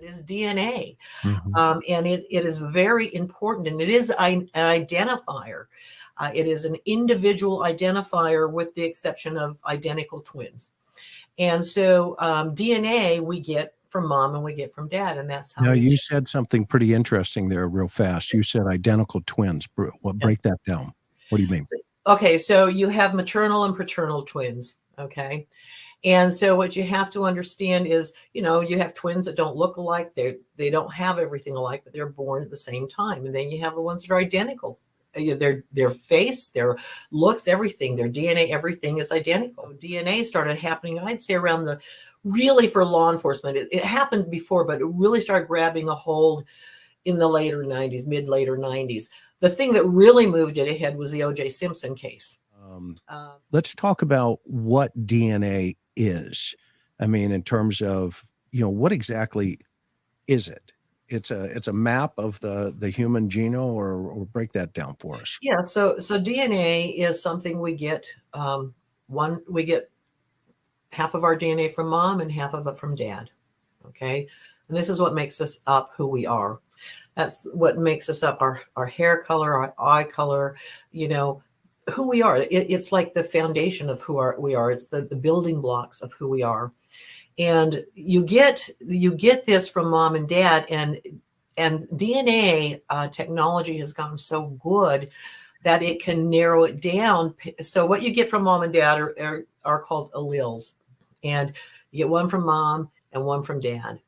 is DNA. Mm-hmm. And it is very important, and it is an identifier. It is an individual identifier with the exception of identical twins. And so DNA we get from mom and we get from dad, and that's how. Now, you said something pretty interesting there real fast. You said identical twins. Break that down. What do you mean? Okay, so you have maternal and paternal twins, okay? And so what you have to understand is, you have twins that don't look alike. They don't have everything alike, but they're born at the same time. And then you have the ones that are identical. Their face, their looks, everything, their DNA, everything is identical. So DNA started happening, I'd say around really for law enforcement. It happened before, but it really started grabbing a hold in the later 90s, later 90s. The thing that really moved it ahead was the O.J. Simpson case. Let's talk about what DNA is. I mean, in terms of, what exactly is it? It's a map of the human genome, or break that down for us. Yeah. So DNA is something we get. We get half of our DNA from mom and half of it from dad. Okay. And this is what makes us up who we are. That's what makes us up, our hair color, our eye color, who we are. It's like the foundation of who we are. It's the building blocks of who we are. And you get this from mom and dad, and DNA technology has gotten so good that it can narrow it down. So what you get from mom and dad are called alleles, and you get one from mom and one from dad.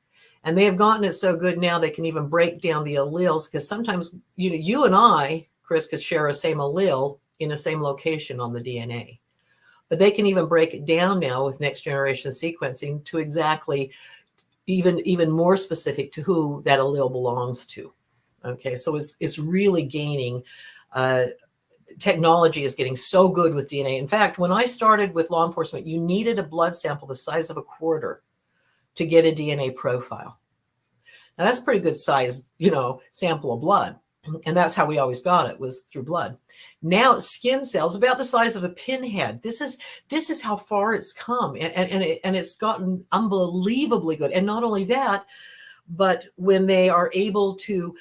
And they have gotten it so good now they can even break down the alleles, because sometimes you and I, Chris, could share a same allele in the same location on the DNA. But they can even break it down now with next generation sequencing to exactly even more specific to who that allele belongs to. Okay, so it's really gaining. Technology is getting so good with DNA. In fact, when I started with law enforcement, you needed a blood sample the size of a quarter to get a DNA profile. Now that's a pretty good size, sample of blood. And that's how we always got it, was through blood. Now skin cells about the size of a pinhead. This is how far it's come, and it's gotten unbelievably good. And not only that, but when they are able to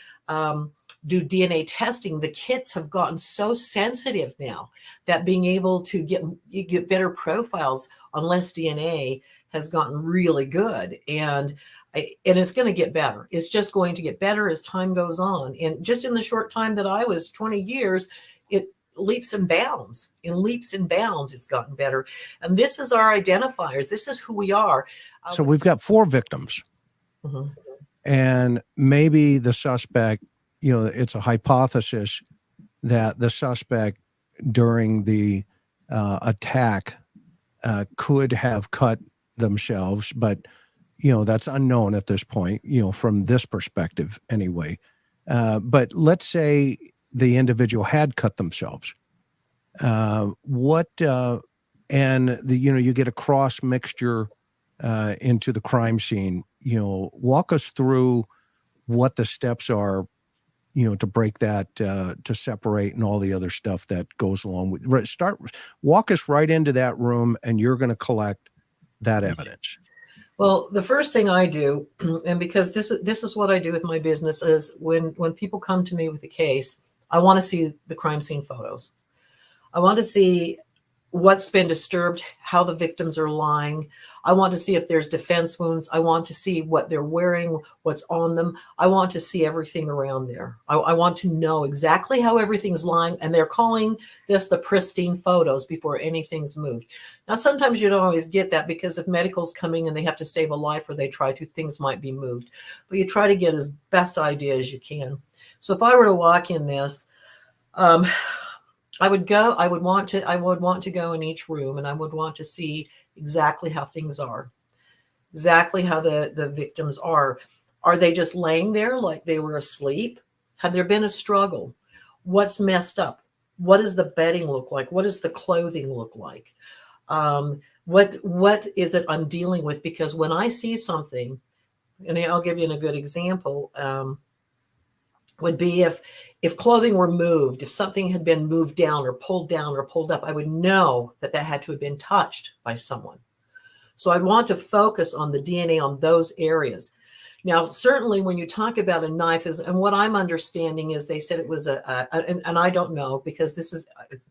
do DNA testing, the kits have gotten so sensitive now that being able to get better profiles on less DNA has gotten really good. And it's going to get better. It's just going to get better as time goes on. And just in the short time that I was, 20 years, it leaps and bounds. In leaps and bounds, it's gotten better. And this is our identifiers. This is who we are. So we've got 4 victims. Mm-hmm. And maybe the suspect, it's a hypothesis that the suspect during the attack could have cut themselves, but that's unknown at this point, from this perspective anyway. But let's say the individual had cut themselves. And you get a cross mixture into the crime scene. Walk us through what the steps are, to break that, to separate, and all the other stuff that goes along with. Walk us right into that room, and you're going to collect that evidence. Well, the first thing I do, and because this is what I do with my business, is when people come to me with a case, I want to see the crime scene photos. I want to see what's been disturbed, how the victims are lying. I want to see if there's defense wounds. I want to see what they're wearing, what's on them. I want to see everything around there. I want to know exactly how everything's lying. And they're calling this the pristine photos before anything's moved. Now, sometimes you don't always get that, because if medical's coming and they have to save a life, or they try to, things might be moved. But you try to get as best idea as you can. So if I were to walk in this, I would want to go in each room, and I would want to see exactly how things are, exactly how the victims are. Are they just laying there like they were asleep? Had there been a struggle? What's messed up? What does the bedding look like? What does the clothing look like? What is it I'm dealing with? Because when I see something, and I'll give you a good example, would be if clothing were moved, if something had been moved down or pulled up, I would know that had to have been touched by someone. So I want to focus on the DNA on those areas. Now, certainly when you talk about a knife, and what I'm understanding is they said it was and I don't know, because this is,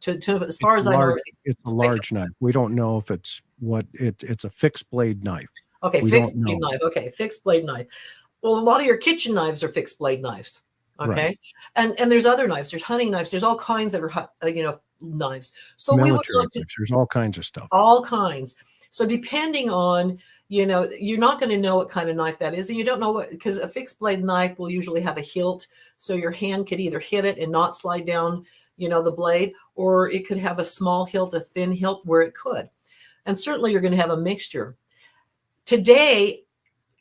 as far as I know, it's a large knife. We don't know if it's it's a fixed blade knife. Okay, we fixed don't blade know. knife. Okay, fixed blade knife. Well, a lot of your kitchen knives are fixed blade knives. Okay, Right. and there's other knives. There's hunting knives. There's all kinds that are knives. So we would Military love to, knives. There's all kinds of stuff. all kinds. So depending on, you're not going to know what kind of knife that is, and you don't know what, because a fixed blade knife will usually have a hilt, so your hand could either hit it and not slide down, the blade, or it could have a small hilt, a thin hilt where it could. And certainly you're going to have a mixture. Today,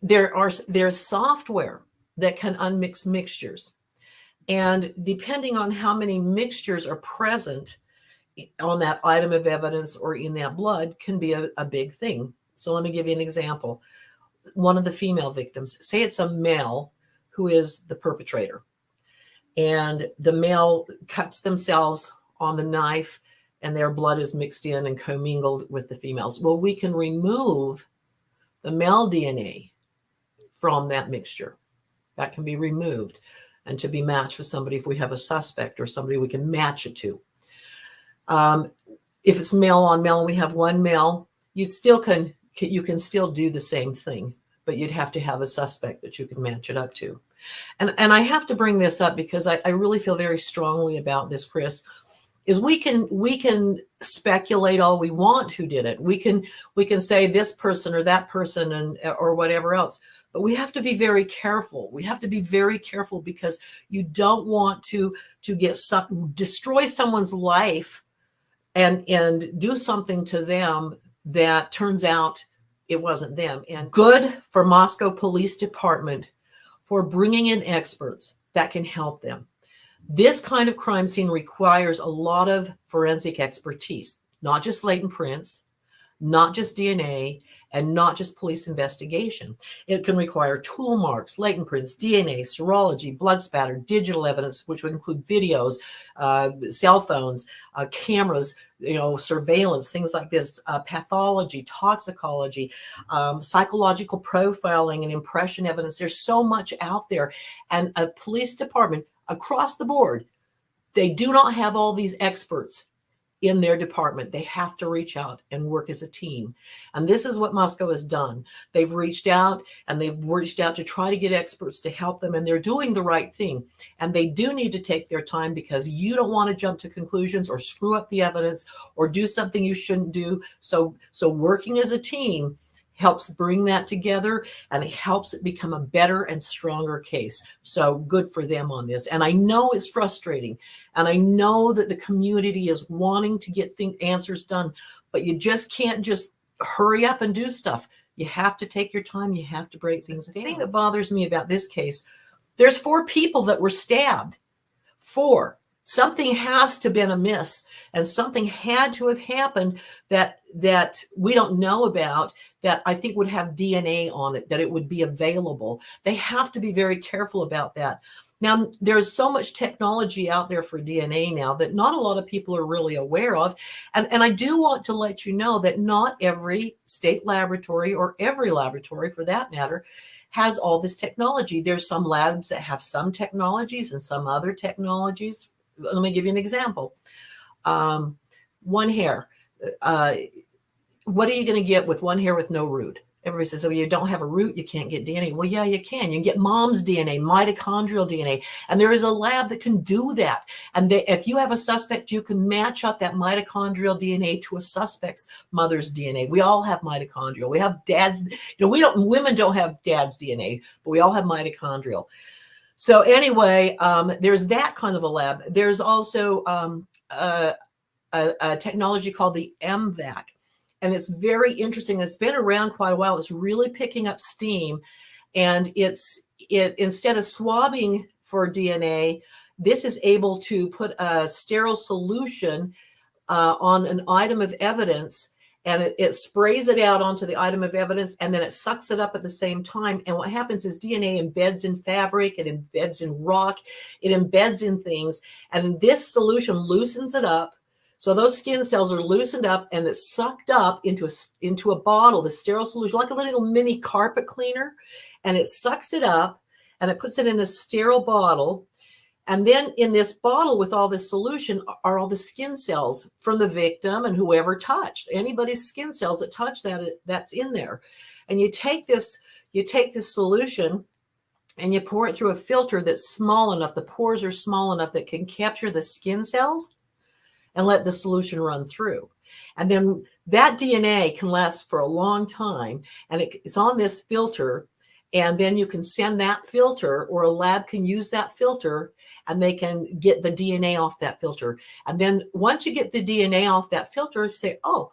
there's software that can unmix mixtures, and depending on how many mixtures are present on that item of evidence or in that blood can be a big thing. So let me give you an example. One of the female victims, say it's a male who is the perpetrator, and the male cuts themselves on the knife and their blood is mixed in and commingled with the females. Well, we can remove the male DNA from that mixture. That can be removed and to be matched with somebody if we have a suspect or somebody we can match it to. If it's male on male and we have one male, you can still do the same thing, but you'd have to have a suspect that you can match it up to. And I have to bring this up because I really feel very strongly about this, Chris, is we can speculate all we want who did it. We can say this person or that person or whatever else, but we have to be very careful. We have to be very careful because you don't want to destroy someone's life and do something to them that turns out it wasn't them. And good for Moscow Police Department for bringing in experts that can help them. This kind of crime scene requires a lot of forensic expertise, not just latent prints, not just DNA, and not just police investigation. It can require tool marks, latent prints, DNA, serology, blood spatter, digital evidence, which would include videos, cell phones, cameras, surveillance, things like this, pathology, toxicology, psychological profiling, and impression evidence. There's so much out there. And a police department across the board, they do not have all these experts in their department. They have to reach out and work as a team. And this is what Moscow has done. They've reached out to try to get experts to help them, and they're doing the right thing. And they do need to take their time because you don't want to jump to conclusions or screw up the evidence or do something you shouldn't do. So working as a team helps bring that together, and it helps it become a better and stronger case. So good for them on this. And I know it's frustrating, and I know that the community is wanting to get answers done, but you just can't just hurry up and do stuff. You have to take your time. You have to break things down. The thing that bothers me about this case, there's 4 people that were stabbed. 4. Something has to have been amiss, and something had to have happened that we don't know about, that I think would have DNA on it, that it would be available. They have to be very careful about that. Now, there's so much technology out there for DNA now that not a lot of people are really aware of. And I do want to let you know that not every state laboratory, or every laboratory for that matter, has all this technology. There's some labs that have some technologies and some other technologies. Let me give you an example. One hair. What are you going to get with one hair with no root? Everybody says, oh, you don't have a root, you can't get DNA. Well, yeah, you can. You can get mom's DNA, mitochondrial DNA. And there is a lab that can do that. And if you have a suspect, you can match up that mitochondrial DNA to a suspect's mother's DNA. We all have mitochondrial. We have dad's, women don't have dad's DNA, but we all have mitochondrial. So anyway, there's that kind of a lab. There's also a technology called the MVAC. And it's very interesting. It's been around quite a while. It's really picking up steam. And it instead of swabbing for DNA, this is able to put a sterile solution on an item of evidence, and it sprays it out onto the item of evidence, and then it sucks it up at the same time. And what happens is DNA embeds in fabric, it embeds in rock, it embeds in things, and this solution loosens it up So those skin cells are loosened up and it's sucked up into a bottle, the sterile solution, like a little mini carpet cleaner. And it sucks it up and it puts it in a sterile bottle. And then in this bottle with all this solution are all the skin cells from the victim and whoever touched. Anybody's skin cells that touch that's in there. And you take this solution and you pour it through a filter that's small enough, the pores are small enough that can capture the skin cells and let the solution run through. And then that DNA can last for a long time. And it's on this filter. And then you can send that filter, or a lab can use that filter, and they can get the DNA off that filter. And then once you get the DNA off that filter, say, oh,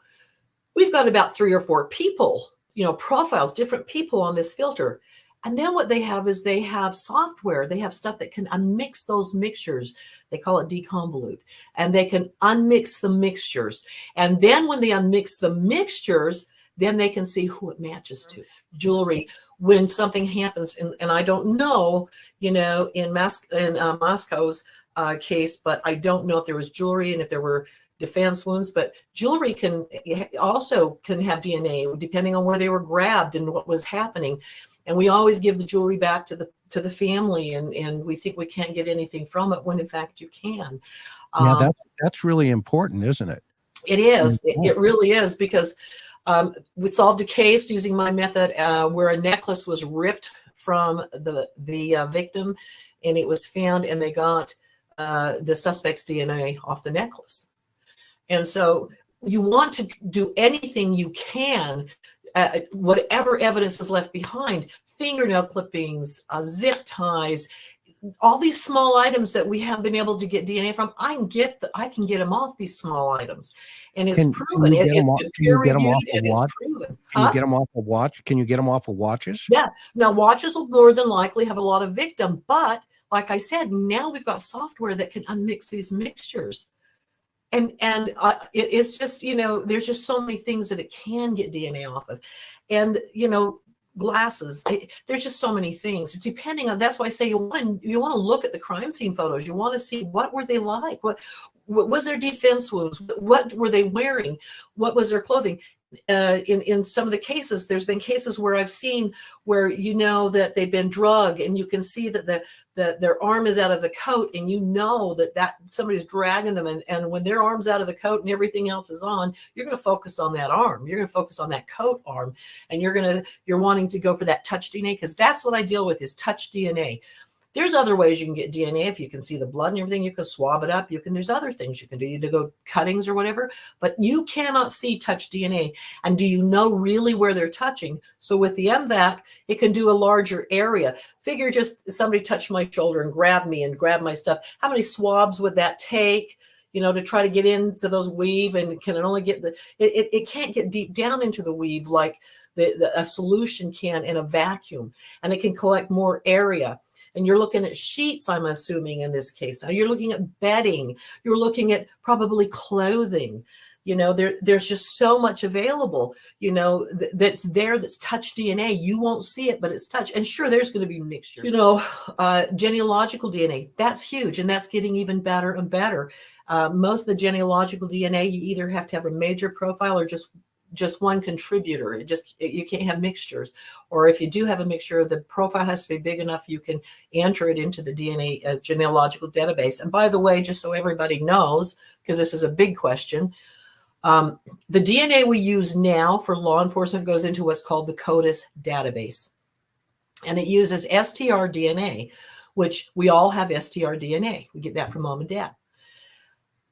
we've got about 3 or 4 people, profiles, different people on this filter. And then what they have is they have software. They have stuff that can unmix those mixtures. They call it deconvolute. And they can unmix the mixtures. And then when they unmix the mixtures, then they can see who it matches to. Jewelry, when something happens, and I don't know, in Moscow's case, but I don't know if there was jewelry and if there were defense wounds, but jewelry can have DNA depending on where they were grabbed and what was happening. And we always give the jewelry back to the family, and we think we can't get anything from it when in fact you can. Yeah, that's really important, isn't it? It is. It really is, because we solved a case using my method where a necklace was ripped from the victim, and it was found, and they got the suspect's DNA off the necklace. And so you want to do anything you can, whatever evidence is left behind, fingernail clippings, zip ties, all these small items that we have been able to get DNA from. I can get them off these small items, and it's proven. It's been peer-reviewed and it's proven. Can you get them off a watch? Can you get them off of watches? Yeah. Now watches will more than likely have a lot of victim, but like I said, now we've got software that can unmix these mixtures. And it's just, there's just so many things that it can get DNA off of. And, glasses, there's just so many things. It's depending on, that's why I say you want to look at the crime scene photos. You want to see what were they like? What was their defense wounds? What were they wearing? What was their clothing? In some of the cases, there's been cases where I've seen where that they've been drugged, and you can see that their arm is out of the coat, and that somebody's dragging them, and when their arm's out of the coat and everything else is on, you're going to focus on that arm. You're going to focus on that coat arm, and you're wanting to go for that touch DNA, because that's what I deal with, is touch DNA. There's other ways you can get DNA. If you can see the blood and everything, you can swab it up. There's other things you can do. You can go cuttings or whatever, but you cannot see touch DNA. And do you know really where they're touching? So with the MVAC, it can do a larger area. Figure just somebody touched my shoulder and grabbed me and grabbed my stuff. How many swabs would that take? To try to get into those weave, and can it only get it can't get deep down into the weave like a solution can in a vacuum, and it can collect more area. And you're looking at sheets, I'm assuming, in this case. Now you're looking at bedding. You're looking at probably clothing. There's just so much available, that's touch DNA. You won't see it, but it's touch. And sure, there's going to be mixtures. Genealogical DNA, that's huge. And that's getting even better and better. Most of the genealogical DNA, you either have to have a major profile or just one contributor. You can't have mixtures. Or if you do have a mixture, the profile has to be big enough you can enter it into the DNA genealogical database. And by the way, just so everybody knows, because this is a big question, the DNA we use now for law enforcement goes into what's called the CODIS database. And it uses STR DNA, which we all have STR DNA. We get that from mom and dad.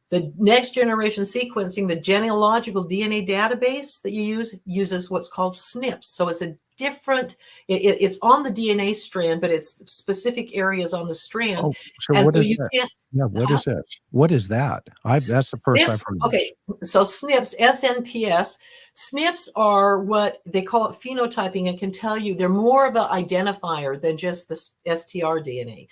The next generation sequencing, the genealogical DNA database that you use, uses what's called SNPs. So it's a different, it's on the DNA strand, but it's specific areas on the strand. Oh, so what is that? Yeah, what is that? What is that? That's the first I've heard. Okay, so SNPs, SNPs. SNPs are what they call it phenotyping, and can tell you they're more of an identifier than just the STR DNA.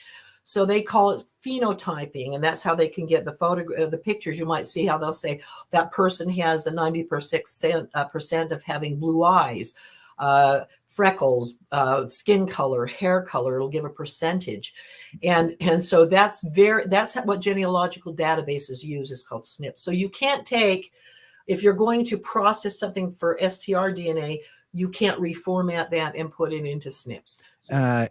So they call it phenotyping, and that's how they can get the pictures. You might see how they'll say that person has a 90% of having blue eyes, freckles, skin color, hair color. It'll give a percentage. And so that's what genealogical databases use, is called SNPs. So you can't take, if you're going to process something for STR DNA, you can't reformat that and put it into SNPs.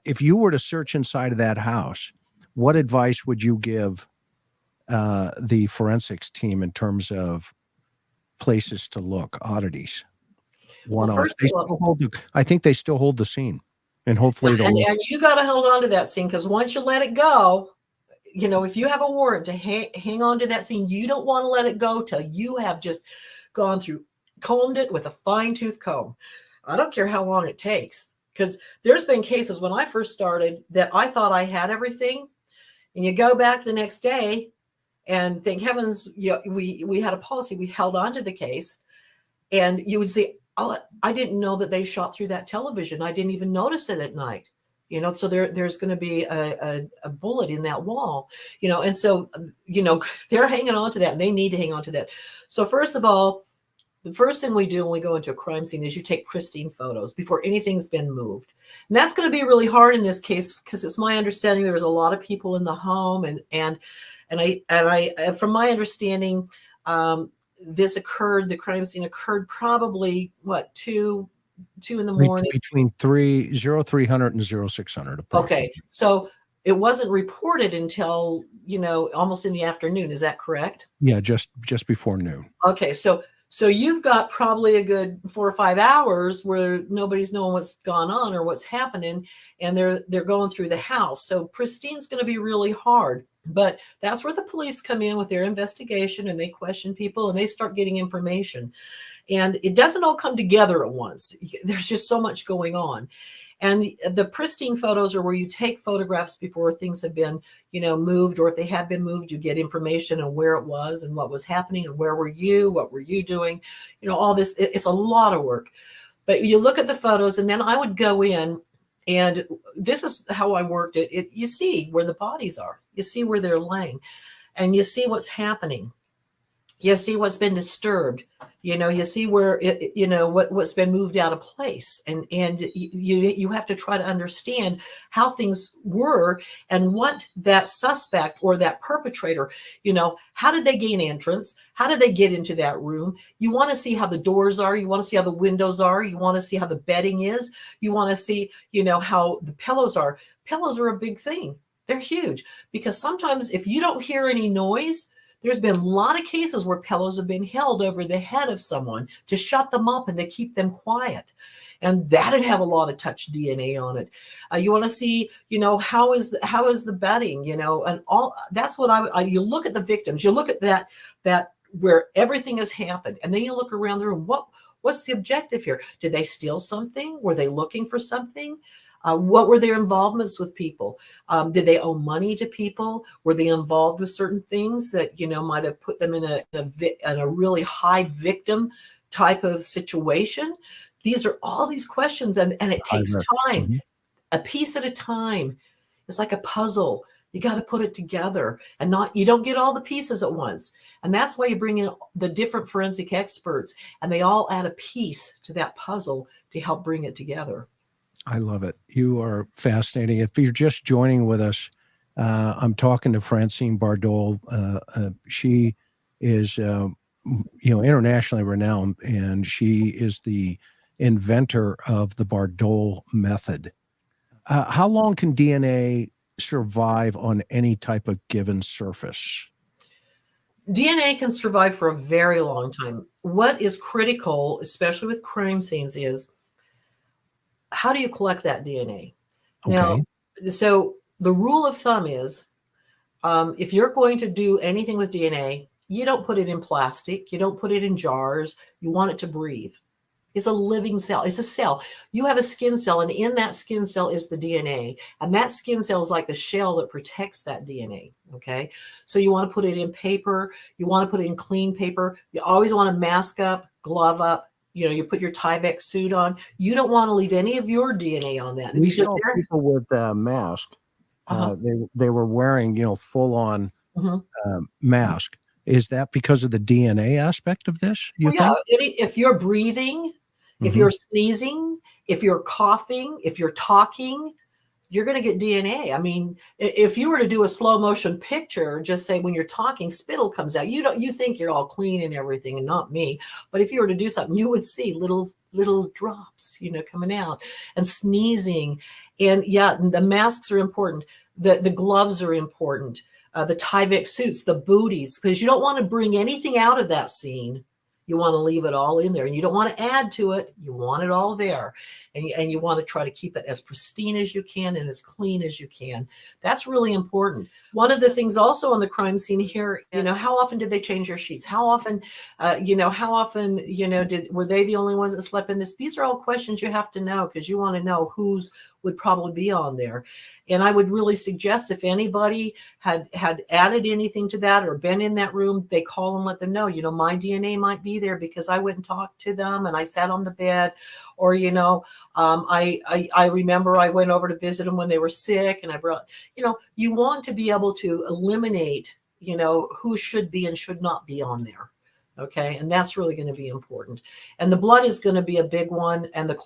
If you were to search inside of that house, what advice would you give the forensics team in terms of places to look, oddities? First of all, I think they still hold the scene, and hopefully and you got to hold on to that scene, because once you let it go, if you have a warrant to hang on to that scene, you don't want to let it go till you have just gone through, combed it with a fine-tooth comb. I don't care how long it takes, because there's been cases when I first started that I thought I had everything, and you go back the next day and thank heavens, we had a policy. We held on to the case, and you would see, oh, I didn't know that they shot through that television. I didn't even notice it at night. So there's going to be a bullet in that wall, and so, they're hanging on to that, and they need to hang on to that. So first of all, the first thing we do when we go into a crime scene is you take pristine photos before anything's been moved. And that's going to be really hard in this case, because it's my understanding there was a lot of people in the home, and I from my understanding, the crime scene occurred probably 2 in the morning, between 0300 and 0600. Okay, so it wasn't reported until almost in the afternoon. Is that correct? Yeah, just before noon. Okay, so you've got probably a good 4 or 5 hours where nobody's knowing what's gone on or what's happening, and they're going through the house. So pristine's going to be really hard. But that's where the police come in with their investigation, and they question people, and they start getting information. And it doesn't all come together at once. There's just so much going on. And the pristine photos are where you take photographs before things have been, moved, or if they have been moved, you get information on where it was and what was happening and what were you doing, all this. It's a lot of work. But you look at the photos, and then I would go in, and this is how I worked it. You see where the bodies are. You see where they're laying, and you see what's happening. You see what's been disturbed. You see where what's been moved out of place, and you have to try to understand how things were and what that suspect or that perpetrator, how did they gain entrance? How did they get into that room? You want to see how the doors are. You want to see how the windows are. You want to see how the bedding is. You want to see, how the pillows are. Pillows are a big thing. They're huge, because sometimes if you don't hear any noise, there's been a lot of cases where pillows have been held over the head of someone to shut them up and to keep them quiet. And that'd have a lot of touch DNA on it. You want to see, how is the bedding, and all. That's what you look at the victims. You look at that where everything has happened, and then you look around the room. What's the objective here? Did they steal something? Were they looking for something? What were their involvements with people? Did they owe money to people? Were they involved with certain things that, might have put them in a really high victim type of situation? These are all these questions, and it takes time, Mm-hmm. a piece at a time. It's like a puzzle. You got to put it together, and you don't get all the pieces at once. And that's why you bring in the different forensic experts, and they all add a piece to that puzzle to help bring it together. I love it. You are fascinating. If you're just joining with us, I'm talking to Francine Bardole. She is, internationally renowned, and she is the inventor of the Bardole method. How long can DNA survive on any type of given surface? DNA can survive for a very long time. What is critical, especially with crime scenes, is how do you collect that DNA? Okay. Now, so the rule of thumb is, if you're going to do anything with DNA, you don't put it in plastic. You don't put it in jars. You want it to breathe. It's a living cell. It's a cell. You have a skin cell, and in that skin cell is the DNA. And that skin cell is like the shell that protects that DNA. Okay. So you want to put it in paper. You want to put it in clean paper. You always want to mask up, glove up. You put your Tyvek suit on. You don't want to leave any of your DNA on that. We saw people with masks. They were wearing, full on mask. Is that because of the DNA aspect of this? You think? If you're breathing, if you're sneezing, If you're coughing, if you're talking, you're going to get DNA. I mean, if you were to do a slow motion picture, just say when you're talking, spittle comes out. You think you're all clean and everything, and not me. But if you were to do something, you would see little drops, coming out, and sneezing. And yeah, the masks are important. The gloves are important. The Tyvek suits, the booties, because you don't want to bring anything out of that scene. You want to leave it all in there, and you don't want to add to it. You want it all there, and you want to try to keep it as pristine as you can and as clean as you can. That's really important. One of the things also on the crime scene here, how often did they change your sheets? How often, were they the only ones that slept in this? These are all questions you have to know, because you want to know who's would probably be on there. And I would really suggest if anybody had added anything to that or been in that room, they call and let them know, my DNA might be there because I went and talked to them and I sat on the bed, or, I remember I went over to visit them when they were sick and I brought, you want to be able to eliminate, who should be and should not be on there. Okay. And that's really going to be important. And the blood is going to be a big one, and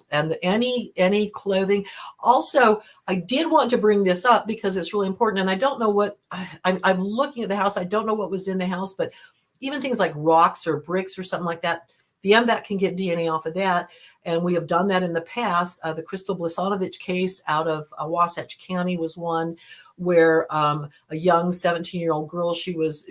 any clothing. Also, I did want to bring this up because it's really important. And I don't know what I'm looking at the house. I don't know what was in the house, but even things like rocks or bricks or something like that, the MVAC can get DNA off of that. And we have done that in the past. The Crystal Blisanovich case out of Wasatch County was one where a young 17-year-old girl, she was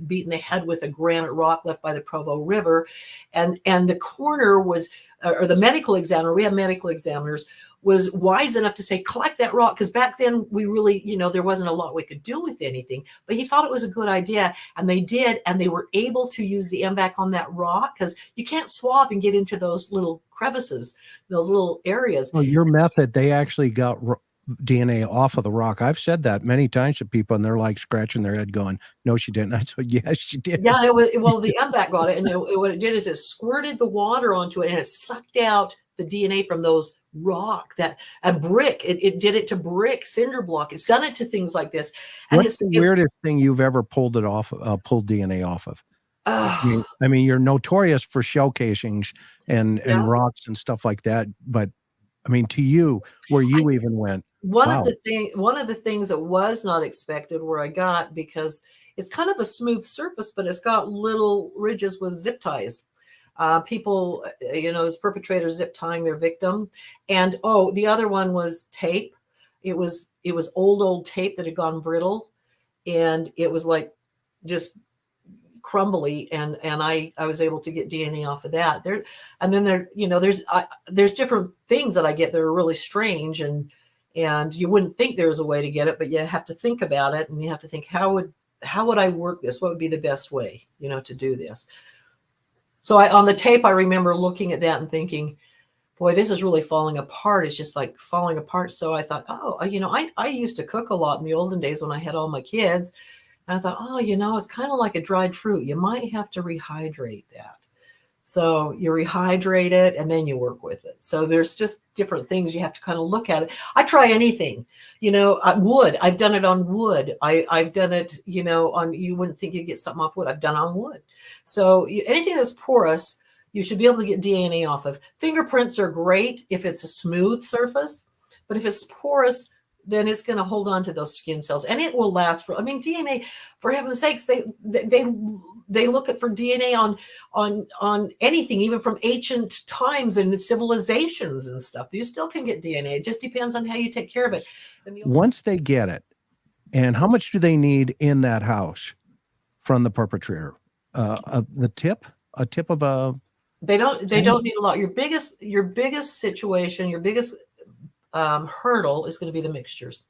beaten the head with a granite rock left by the Provo River. And the coroner was, or the medical examiner, we have medical examiners, was wise enough to say, collect that rock. Because back then we really, there wasn't a lot we could do with anything, but he thought it was a good idea. And they did. And they were able to use the MVAC on that rock, because you can't swab and get into those little crevices, those little areas. Well, your method, they actually got DNA off of the rock. I've said that many times to people, and they're like scratching their head going, no, she didn't. I said, yes, she did. Yeah, well, the MVAC got it. And what it did is it squirted the water onto it, and it sucked out the DNA from those rock, a brick. It did it to brick, cinder block. It's done it to things like this. And what's the weirdest thing you've ever pulled DNA off of? I mean, you're notorious for shell casings and rocks and stuff like that. But I mean, to you, where you even went. One of the things that was not expected where I got, because it's kind of a smooth surface, but it's got little ridges with zip ties. People, as perpetrators, zip tying their victim. And the other one was tape. It was old tape that had gone brittle, and it was like just crumbly, and I was able to get DNA off of that. There's different things that I get that are really strange, and you wouldn't think there's a way to get it, but you have to think about it, and you have to think, how would I work this? What would be the best way, to do this? So on the tape, I remember looking at that and thinking, boy, this is really falling apart. It's just like falling apart. So I thought, I used to cook a lot in the olden days when I had all my kids. And I thought, it's kind of like a dried fruit. You might have to rehydrate that. So you rehydrate it and then you work with it. So there's just different things you have to kind of look at it. I try anything, wood. I've done it on wood. I've done it, on, you wouldn't think you'd get something off wood. I've done it on wood. So anything that's porous, you should be able to get DNA off of. Fingerprints are great if it's a smooth surface, but if it's porous, then it's going to hold on to those skin cells, and it will last DNA, for heaven's sakes, they look for DNA on anything, even from ancient times and civilizations and stuff. You still can get DNA. It just depends on how you take care of it. Once they get it, and how much do they need in that house from the perpetrator? A tip of a. They don't need a lot. Your biggest situation, your biggest hurdle is going to be the mixtures.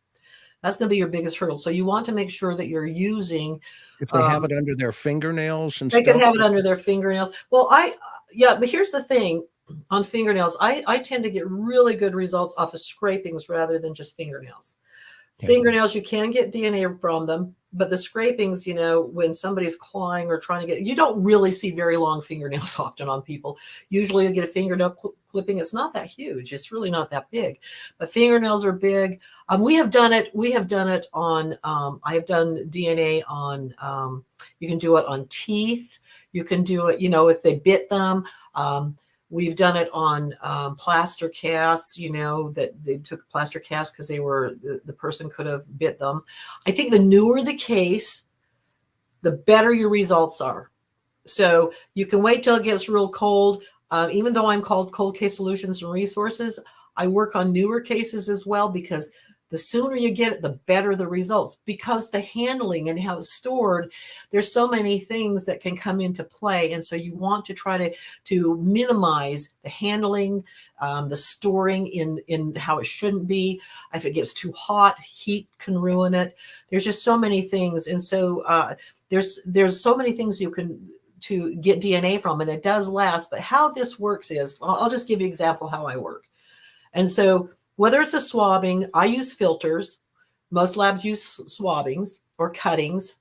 That's going to be your biggest hurdle. So you want to make sure that you're using. If they have it under their fingernails and they stuff. can have it under their fingernails. Well, but here's the thing on fingernails. I tend to get really good results off of scrapings rather than just fingernails. Yeah. Fingernails, you can get DNA from them, but the scrapings, when somebody's clawing or trying to get, you don't really see very long fingernails often on people. Usually you get a fingernail clipping. It's not that huge. It's really not that big, but fingernails are big. We have done it on, I have done DNA on, you can do it on teeth. You can do it, if they bit them. We've done it on plaster casts, that they took plaster casts because the person could have bit them. I think the newer the case, the better your results are. So you can wait till it gets real cold. Even though I'm called Cold Case Solutions and Resources, I work on newer cases as well, because the sooner you get it, the better the results, because the handling and how it's stored, there's so many things that can come into play. And so you want to try to minimize the handling, the storing in how it shouldn't be. If it gets too hot, heat can ruin it. There's just so many things. And so there's so many things you can to get DNA from, and it does last. But how this works is, I'll just give you an example how I work. And so whether it's a swabbing, I use filters. Most labs use swabbings or cuttings.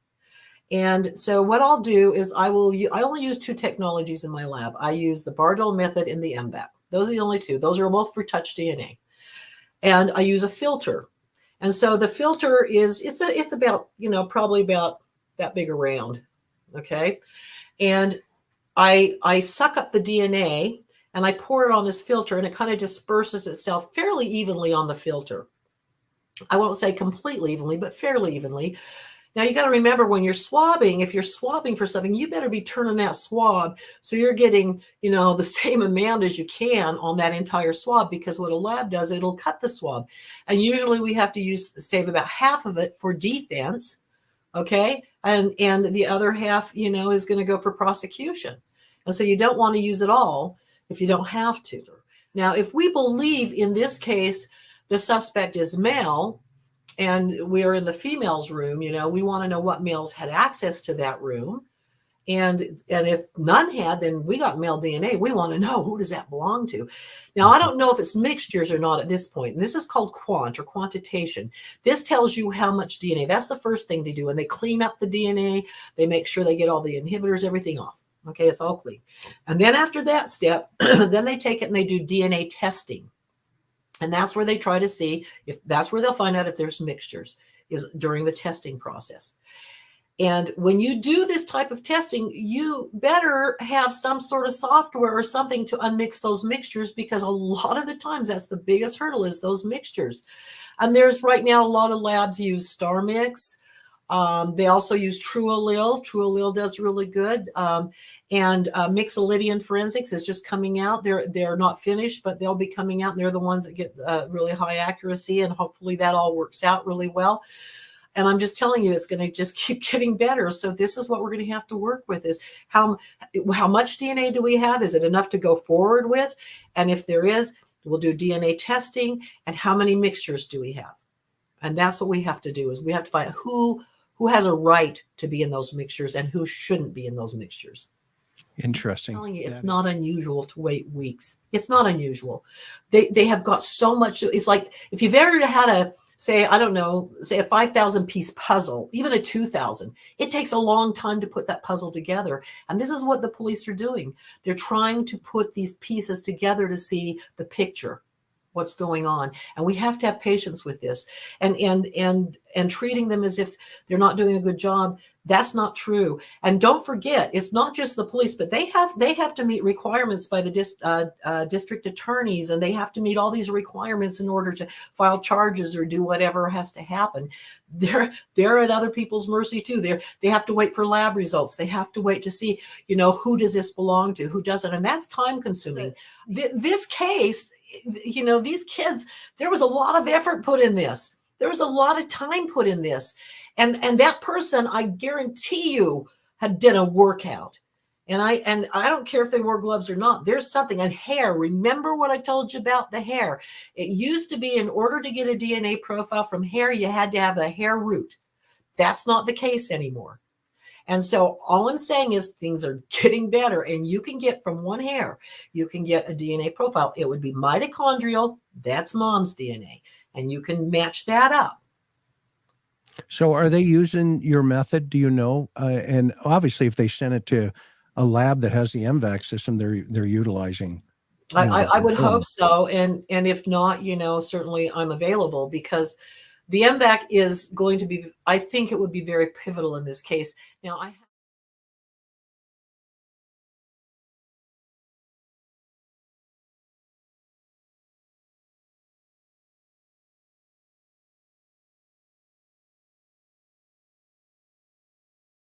And so what I'll do is I only use two technologies in my lab. I use the Bardole method and the MVAC. Those are the only two. Those are both for touch DNA. And I use a filter. And so the filter it's about, probably about that big around. Okay. And I suck up the DNA and I pour it on this filter, and it kind of disperses itself fairly evenly on the filter. I won't say completely evenly, but fairly evenly. Now you got to remember, when you're swabbing, if you're swabbing for something, you better be turning that swab so you're getting, the same amount as you can on that entire swab, because what a lab does, it'll cut the swab. And usually we have to save about half of it for defense. Okay. And the other half, is going to go for prosecution. And so you don't want to use it all if you don't have to. Now, if we believe in this case, the suspect is male and we're in the female's room, we want to know what males had access to that room. And if none had, then we got male DNA. We want to know, who does that belong to? Now, I don't know if it's mixtures or not at this point. And this is called quant or quantitation. This tells you how much DNA. That's the first thing to do. And they clean up the DNA. They make sure they get all the inhibitors, everything off. Okay, it's all clean. And then after that step, then they take it and they do DNA testing. And that's where they try to see that's where they'll find out if there's mixtures, is during the testing process. And when you do this type of testing, you better have some sort of software or something to unmix those mixtures, because a lot of the times that's the biggest hurdle, is those mixtures. And there's right now a lot of labs use Star Mix. They also use True Allele. True Allele does really good. And Mixolydian Forensics is just coming out. They're not finished, but they'll be coming out. And they're the ones that get really high accuracy, and hopefully that all works out really well. And I'm just telling you, it's going to just keep getting better. So this is what we're going to have to work with, is how much DNA do we have? Is it enough to go forward with? And if there is, we'll do DNA testing. And how many mixtures do we have? And that's what we have to do, is we have to find out who has a right to be in those mixtures and who shouldn't be in those mixtures. Interesting. I'm telling you, it's not unusual to wait weeks. It's not unusual. They have got so much. It's like, if you've ever had a 5,000 piece puzzle, even a 2,000, it takes a long time to put that puzzle together. And this is what the police are doing. They're trying to put these pieces together to see the picture, what's going on. And we have to have patience with this, and treating them as if they're not doing a good job. That's not true. And don't forget, it's not just the police, but they have to meet requirements by the district attorneys, and they have to meet all these requirements in order to file charges or do whatever has to happen. They're at other people's mercy too. They have to wait for lab results. They have to wait to see, who does this belong to, who doesn't, and that's time consuming. This case, these kids, there was a lot of effort put in this. There was a lot of time put in this. And that person, I guarantee you, did a workout. And I don't care if they wore gloves or not. There's something. And hair. Remember what I told you about the hair? It used to be, in order to get a DNA profile from hair, you had to have a hair root. That's not the case anymore. And so all I'm saying is things are getting better, and you can get from one hair, you can get a DNA profile. It would be mitochondrial. That's mom's DNA. And you can match that up. So are they using your method? Do you know? And obviously, if they send it to a lab that has the MVAC system, they're utilizing. I would hope so. And if not, certainly I'm available, because the MVAC is going to be, I think it would be very pivotal in this case. Now,